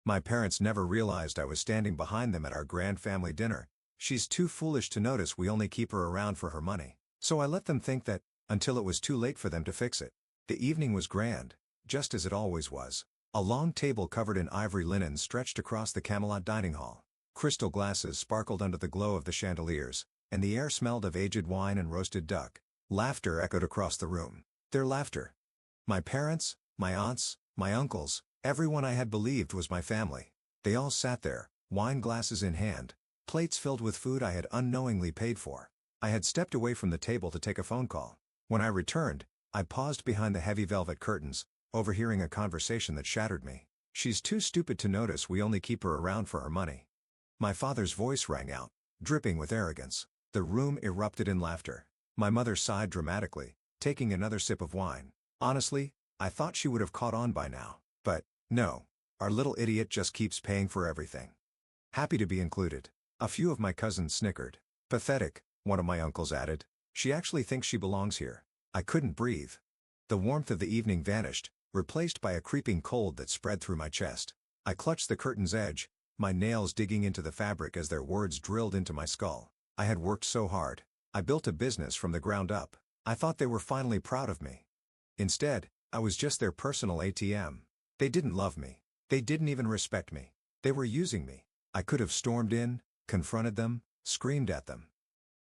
My parents never realized I was standing behind them at our grand family dinner. She's too foolish to notice we only keep her around for her money. So I let them think that, until it was too late for them to fix it. The evening was grand, just as it always was. A long table covered in ivory linen stretched across the Camelot dining hall. Crystal glasses sparkled under the glow of the chandeliers, and the air smelled of aged wine and roasted duck. Laughter echoed across the room. Their laughter. My parents, my aunts, my uncles, everyone I had believed was my family. They all sat there, wine glasses in hand, plates filled with food I had unknowingly paid for. I had stepped away from the table to take a phone call. When I returned, I paused behind the heavy velvet curtains, overhearing a conversation that shattered me. She's too stupid to notice we only keep her around for her money. My father's voice rang out, dripping with arrogance. The room erupted in laughter. My mother sighed dramatically, taking another sip of wine. Honestly, I thought she would have caught on by now. But, no. Our little idiot just keeps paying for everything. Happy to be included. A few of my cousins snickered. Pathetic, one of my uncles added. She actually thinks she belongs here. I couldn't breathe. The warmth of the evening vanished, replaced by a creeping cold that spread through my chest. I clutched the curtain's edge, my nails digging into the fabric as their words drilled into my skull. I had worked so hard. I built a business from the ground up. I thought they were finally proud of me. Instead, I was just their personal ATM. They didn't love me. They didn't even respect me. They were using me. I could have stormed in, confronted them, screamed at them.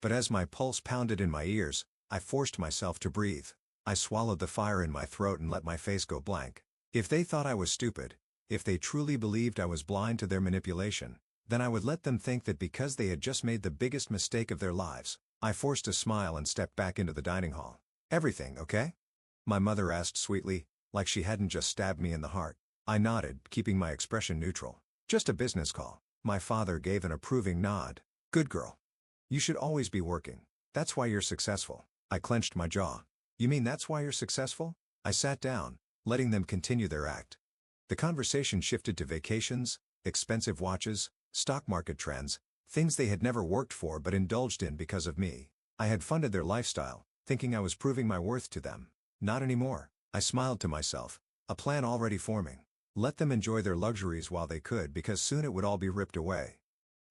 But as my pulse pounded in my ears, I forced myself to breathe. I swallowed the fire in my throat and let my face go blank. If they thought I was stupid, if they truly believed I was blind to their manipulation, then I would let them think that because they had just made the biggest mistake of their lives. I forced a smile and stepped back into the dining hall. "Everything okay?" My mother asked sweetly, like she hadn't just stabbed me in the heart. I nodded, keeping my expression neutral. "Just a business call." My father gave an approving nod. "Good girl. You should always be working. That's why you're successful." I clenched my jaw. "You mean that's why you're successful?" I sat down, letting them continue their act. The conversation shifted to vacations, expensive watches, stock market trends, things they had never worked for but indulged in because of me. I had funded their lifestyle, thinking I was proving my worth to them. Not anymore. I smiled to myself, a plan already forming. Let them enjoy their luxuries while they could, because soon it would all be ripped away.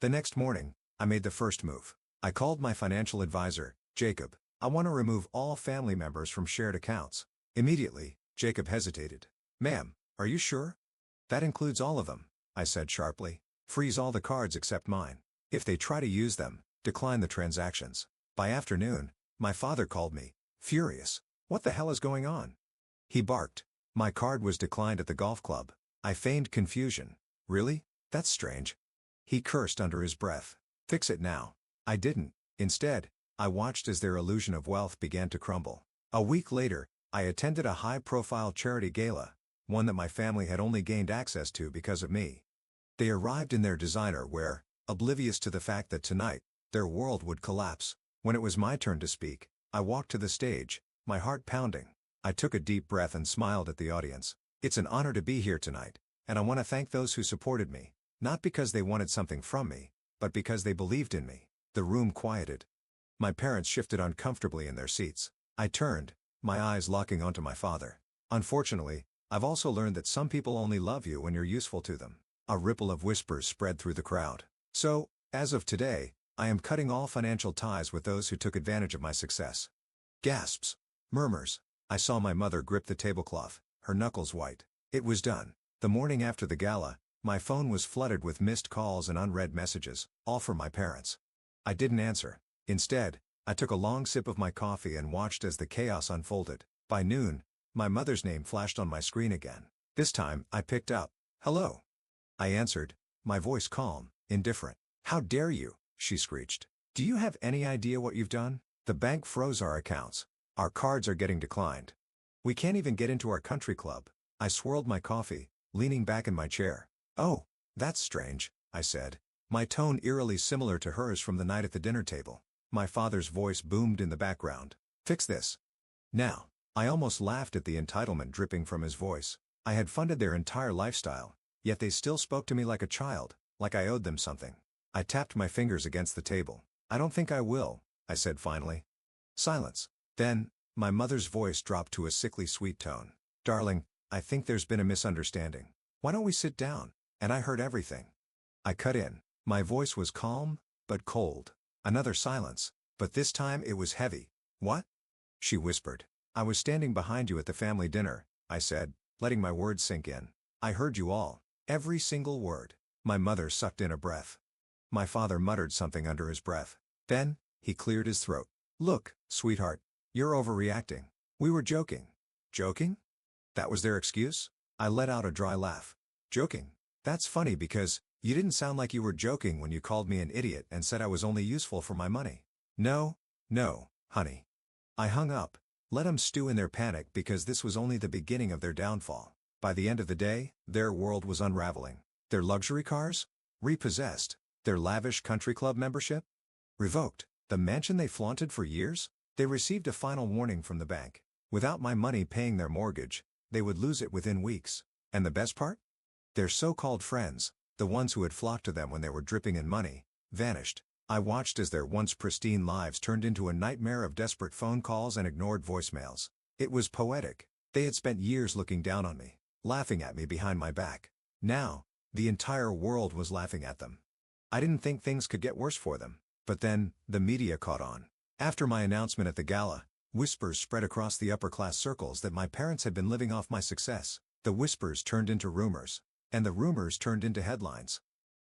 The next morning, I made the first move. I called my financial advisor, Jacob. "I want to remove all family members from shared accounts." Immediately, Jacob hesitated. "Ma'am, are you sure?" "That includes all of them," I said sharply. "Freeze all the cards except mine. If they try to use them, decline the transactions." By afternoon, my father called me, furious. "What the hell is going on?" He barked. My card was declined at the golf club. I feigned confusion. "Really? That's strange." He cursed under his breath. "Fix it now." I didn't. Instead, I watched as their illusion of wealth began to crumble. A week later, I attended a high-profile charity gala, one that my family had only gained access to because of me. They arrived in their designer wear, oblivious to the fact that tonight, their world would collapse. When it was my turn to speak, I walked to the stage, my heart pounding. I took a deep breath and smiled at the audience. "It's an honor to be here tonight, and I want to thank those who supported me, not because they wanted something from me, but because they believed in me." The room quieted. My parents shifted uncomfortably in their seats. I turned, my eyes locking onto my father. "Unfortunately, I've also learned that some people only love you when you're useful to them." A ripple of whispers spread through the crowd. "So, as of today, I am cutting all financial ties with those who took advantage of my success." Gasps. Murmurs. I saw my mother grip the tablecloth, her knuckles white. It was done. The morning after the gala, my phone was flooded with missed calls and unread messages, all from my parents. I didn't answer. Instead, I took a long sip of my coffee and watched as the chaos unfolded. By noon, my mother's name flashed on my screen again. This time, I picked up. "Hello." I answered, my voice calm, indifferent. "How dare you?" she screeched. "Do you have any idea what you've done? The bank froze our accounts. Our cards are getting declined. We can't even get into our country club." I swirled my coffee, leaning back in my chair. "Oh, that's strange," I said, my tone eerily similar to hers from the night at the dinner table. My father's voice boomed in the background. "Fix this. Now." I almost laughed at the entitlement dripping from his voice. I had funded their entire lifestyle, yet they still spoke to me like a child, like I owed them something. I tapped my fingers against the table. "I don't think I will," I said finally. Silence. Then, my mother's voice dropped to a sickly sweet tone. "Darling, I think there's been a misunderstanding. Why don't we sit down? And I heard everything. I cut in. My voice was calm, but cold. Another silence, but this time it was heavy. What? She whispered. I was standing behind you at the family dinner, I said, letting my words sink in. I heard you all. Every single word. My mother sucked in a breath. My father muttered something under his breath. Then, he cleared his throat. Look, sweetheart. You're overreacting. We were joking. Joking? That was their excuse? I let out a dry laugh. Joking? That's funny because you didn't sound like you were joking when you called me an idiot and said I was only useful for my money. No, honey. I hung up. Let them stew in their panic because this was only the beginning of their downfall. By the end of the day, their world was unraveling. Their luxury cars? Repossessed. Their lavish country club membership? Revoked. The mansion they flaunted for years? They received a final warning from the bank. Without my money paying their mortgage, they would lose it within weeks. And the best part? Their so-called friends, the ones who had flocked to them when they were dripping in money, vanished. I watched as their once pristine lives turned into a nightmare of desperate phone calls and ignored voicemails. It was poetic. They had spent years looking down on me, laughing at me behind my back. Now, the entire world was laughing at them. I didn't think things could get worse for them. But then, the media caught on. After my announcement at the gala, whispers spread across the upper-class circles that my parents had been living off my success. The whispers turned into rumors. And the rumors turned into headlines.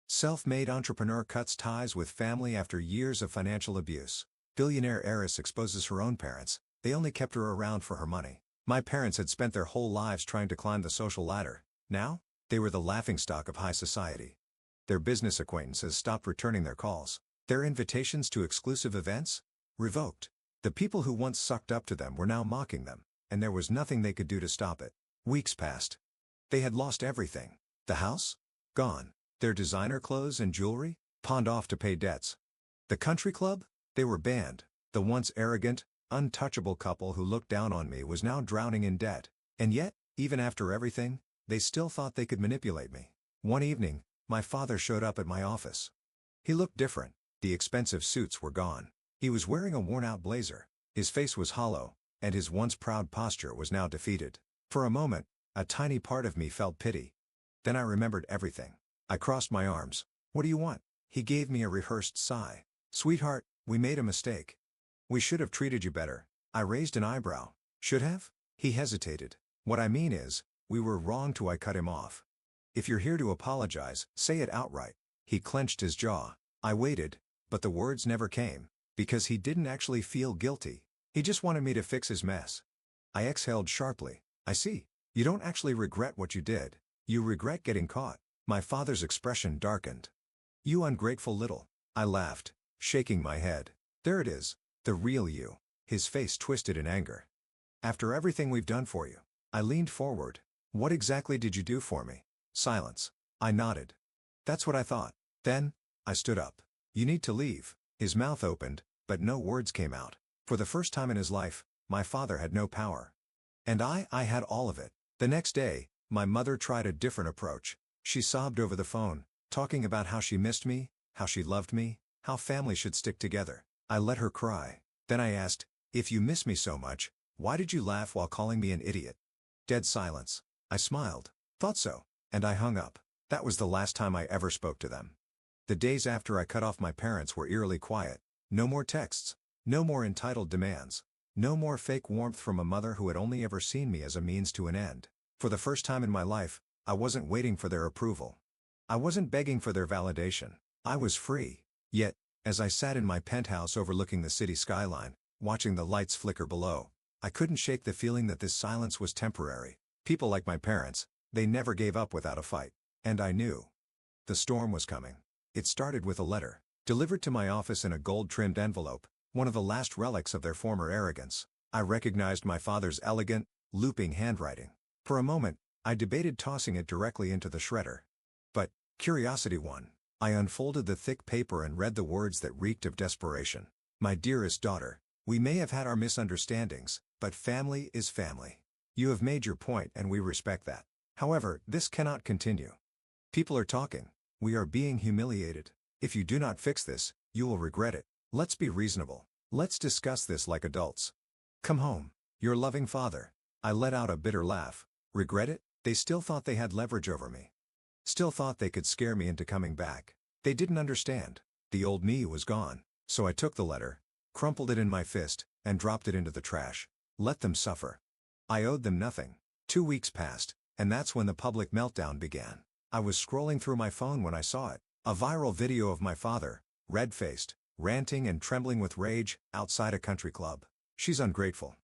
Self-made entrepreneur cuts ties with family after years of financial abuse. Billionaire heiress exposes her own parents. They only kept her around for her money. My parents had spent their whole lives trying to climb the social ladder. Now, they were the laughingstock of high society. Their business acquaintances stopped returning their calls. Their invitations to exclusive events? Revoked. The people who once sucked up to them were now mocking them, and there was nothing they could do to stop it. Weeks passed. They had lost everything. The house? Gone. Their designer clothes and jewelry? Pawned off to pay debts. The country club? They were banned. The once arrogant, untouchable couple who looked down on me was now drowning in debt. And yet, even after everything, they still thought they could manipulate me. One evening, my father showed up at my office. He looked different. The expensive suits were gone. He was wearing a worn-out blazer. His face was hollow, and his once proud posture was now defeated. For a moment, a tiny part of me felt pity. Then I remembered everything. I crossed my arms. What do you want? He gave me a rehearsed sigh. Sweetheart, we made a mistake. We should have treated you better. I raised an eyebrow. Should have? He hesitated. What I mean is, we were wrong to. I cut him off. If you're here to apologize, say it outright. He clenched his jaw. I waited, but the words never came, because he didn't actually feel guilty. He just wanted me to fix his mess. I exhaled sharply. I see. You don't actually regret what you did. You regret getting caught. My father's expression darkened. You ungrateful little. I laughed, shaking my head. There it is. The real you. His face twisted in anger. After everything we've done for you. I leaned forward. What exactly did you do for me? Silence. I nodded. That's what I thought. Then, I stood up. You need to leave. His mouth opened, but no words came out. For the first time in his life, my father had no power. And I had all of it. The next day, my mother tried a different approach. She sobbed over the phone, talking about how she missed me, how she loved me, how family should stick together. I let her cry. Then I asked, if you miss me so much, why did you laugh while calling me an idiot? Dead silence. I smiled. Thought so. And I hung up. That was the last time I ever spoke to them. The days after I cut off my parents were eerily quiet. No more texts. No more entitled demands. No more fake warmth from a mother who had only ever seen me as a means to an end. For the first time in my life, I wasn't waiting for their approval. I wasn't begging for their validation. I was free. Yet, as I sat in my penthouse overlooking the city skyline, watching the lights flicker below, I couldn't shake the feeling that this silence was temporary. People like my parents, they never gave up without a fight. And I knew. The storm was coming. It started with a letter, delivered to my office in a gold-trimmed envelope, one of the last relics of their former arrogance. I recognized my father's elegant, looping handwriting. For a moment, I debated tossing it directly into the shredder. But, curiosity won. I unfolded the thick paper and read the words that reeked of desperation. My dearest daughter, we may have had our misunderstandings, but family is family. You have made your point and we respect that. However, this cannot continue. People are talking. We are being humiliated. If you do not fix this, you will regret it. Let's be reasonable. Let's discuss this like adults. Come home. Your loving father. I let out a bitter laugh. Regret it? They still thought they had leverage over me. Still thought they could scare me into coming back. They didn't understand. The old me was gone. So I took the letter, crumpled it in my fist, and dropped it into the trash. Let them suffer. I owed them nothing. 2 weeks passed, and that's when the public meltdown began. I was scrolling through my phone when I saw it. A viral video of my father, red-faced, ranting and trembling with rage, outside a country club. She's ungrateful.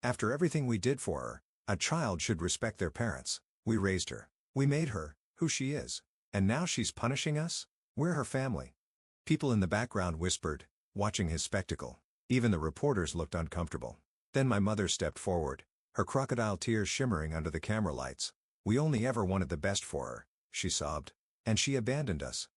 After everything we did for her, a child should respect their parents. We raised her. We made her who she is. And now she's punishing us? We're her family. People in the background whispered, watching his spectacle. Even the reporters looked uncomfortable. Then my mother stepped forward, her crocodile tears shimmering under the camera lights. We only ever wanted the best for her, she sobbed. And she abandoned us.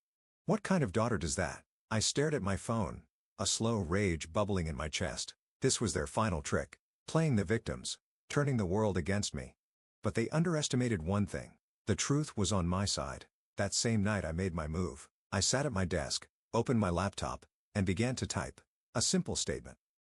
What kind of daughter does that? I stared at my phone, a slow rage bubbling in my chest. This was their final trick. Playing the victims, turning the world against me. But they underestimated one thing. The truth was on my side. That same night I made my move. I sat at my desk, opened my laptop, and began to type. A simple statement.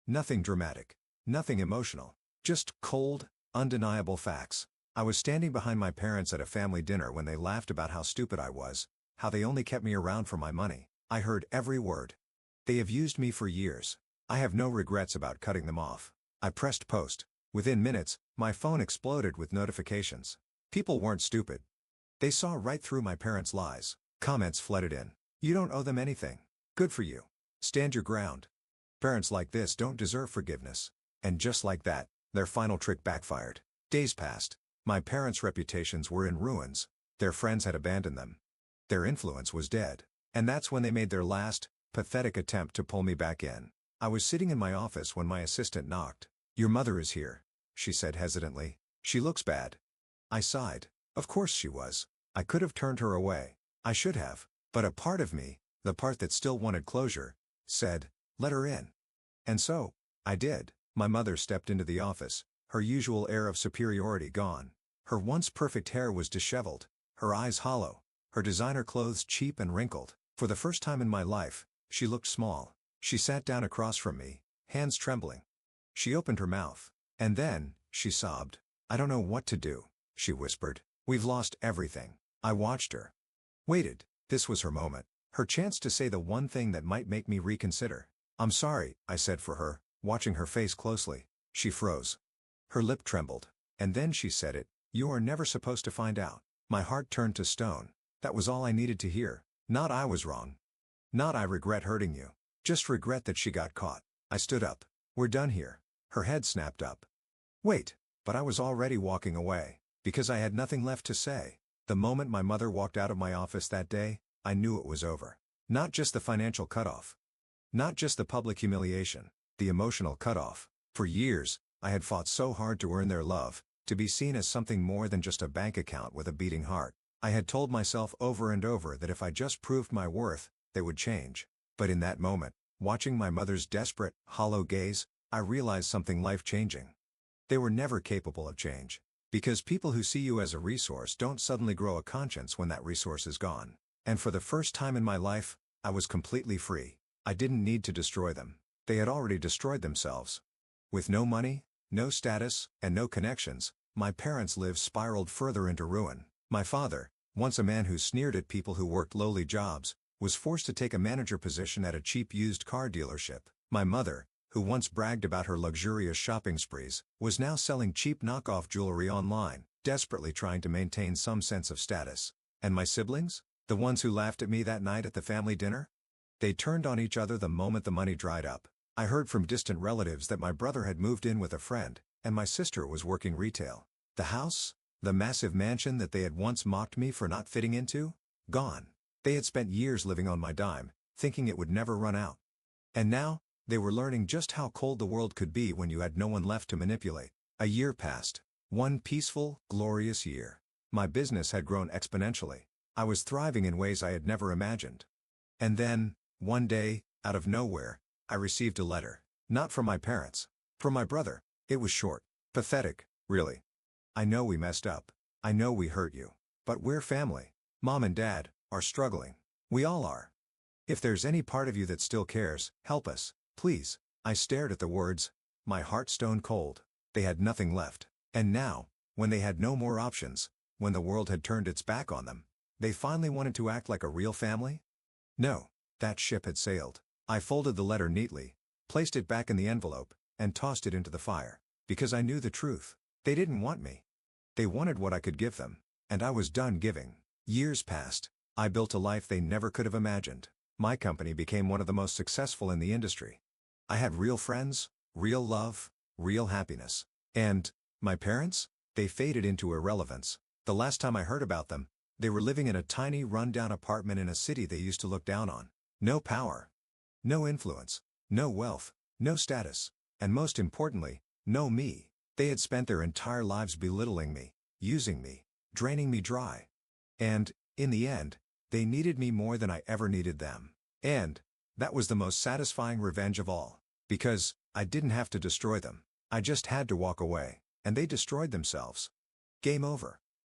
Nothing dramatic. Nothing emotional. Just cold, undeniable facts. I was standing behind my parents at a family dinner when they laughed about how stupid I was, how they only kept me around for my money. I heard every word. They have used me for years. I have no regrets about cutting them off. I pressed post. Within minutes, my phone exploded with notifications. People weren't stupid. They saw right through my parents' lies. Comments flooded in. You don't owe them anything. Good for you. Stand your ground. Parents like this don't deserve forgiveness. And just like that, their final trick backfired. Days passed. My parents' reputations were in ruins. Their friends had abandoned them. Their influence was dead. And that's when they made their last, pathetic attempt to pull me back in. I was sitting in my office when my assistant knocked. Your mother is here, she said hesitantly. She looks bad. I sighed. Of course she was. I could have turned her away. I should have. But a part of me, the part that still wanted closure, said, let her in. And so, I did. My mother stepped into the office, her usual air of superiority gone. Her once perfect hair was disheveled, her eyes hollow, her designer clothes cheap and wrinkled. For the first time in my life, she looked small. She sat down across from me, hands trembling. She opened her mouth. And then, she sobbed. I don't know what to do, she whispered. We've lost everything. I watched her. Waited. This was her moment. Her chance to say the one thing that might make me reconsider. I'm sorry, I said for her, watching her face closely. She froze. Her lip trembled. And then she said it. You are never supposed to find out. My heart turned to stone. That was all I needed to hear. Not I was wrong. Not I regret hurting you. Just regret that she got caught. I stood up. We're done here. Her head snapped up. Wait. But I was already walking away. Because I had nothing left to say. The moment my mother walked out of my office that day, I knew it was over. Not just the financial cutoff. Not just the public humiliation. The emotional cutoff. For years, I had fought so hard to earn their love, to be seen as something more than just a bank account with a beating heart. I had told myself over and over that if I just proved my worth, they would change. But in that moment, watching my mother's desperate, hollow gaze, I realized something life-changing. They were never capable of change. Because people who see you as a resource don't suddenly grow a conscience when that resource is gone. And for the first time in my life, I was completely free. I didn't need to destroy them. They had already destroyed themselves. With no money, no status, and no connections, my parents' lives spiraled further into ruin. My father, once a man who sneered at people who worked lowly jobs, was forced to take a manager position at a cheap used car dealership. My mother, who once bragged about her luxurious shopping sprees, was now selling cheap knockoff jewelry online, desperately trying to maintain some sense of status. And my siblings? The ones who laughed at me that night at the family dinner? They turned on each other the moment the money dried up. I heard from distant relatives that my brother had moved in with a friend, and my sister was working retail. The house, the massive mansion that they had once mocked me for not fitting into? Gone. They had spent years living on my dime, thinking it would never run out. And now, they were learning just how cold the world could be when you had no one left to manipulate. A year passed. One peaceful, glorious year. My business had grown exponentially. I was thriving in ways I had never imagined. And then, one day, out of nowhere, I received a letter. Not from my parents. From my brother. It was short. Pathetic, really. I know we messed up. I know we hurt you. But we're family. Mom and Dad are struggling. We all are. If there's any part of you that still cares, help us, please. I stared at the words, my heart stone cold. They had nothing left. And now, when they had no more options, when the world had turned its back on them, They finally wanted to act like a real family? No, that ship had sailed. I folded the letter neatly, placed it back in the envelope, and tossed it into the fire. Because I knew the truth. They didn't want me. They wanted what I could give them, and I was done giving. Years passed. I built a life they never could have imagined. My company became one of the most successful in the industry. I had real friends, real love, real happiness. And my parents? They faded into irrelevance. The last time I heard about them, they were living in a tiny run-down apartment in a city they used to look down on. No power. No influence. No wealth. No status. And most importantly, no me. They had spent their entire lives belittling me, using me, draining me dry. And, in the end, they needed me more than I ever needed them. And that was the most satisfying revenge of all. Because I didn't have to destroy them. I just had to walk away, and they destroyed themselves. Game over.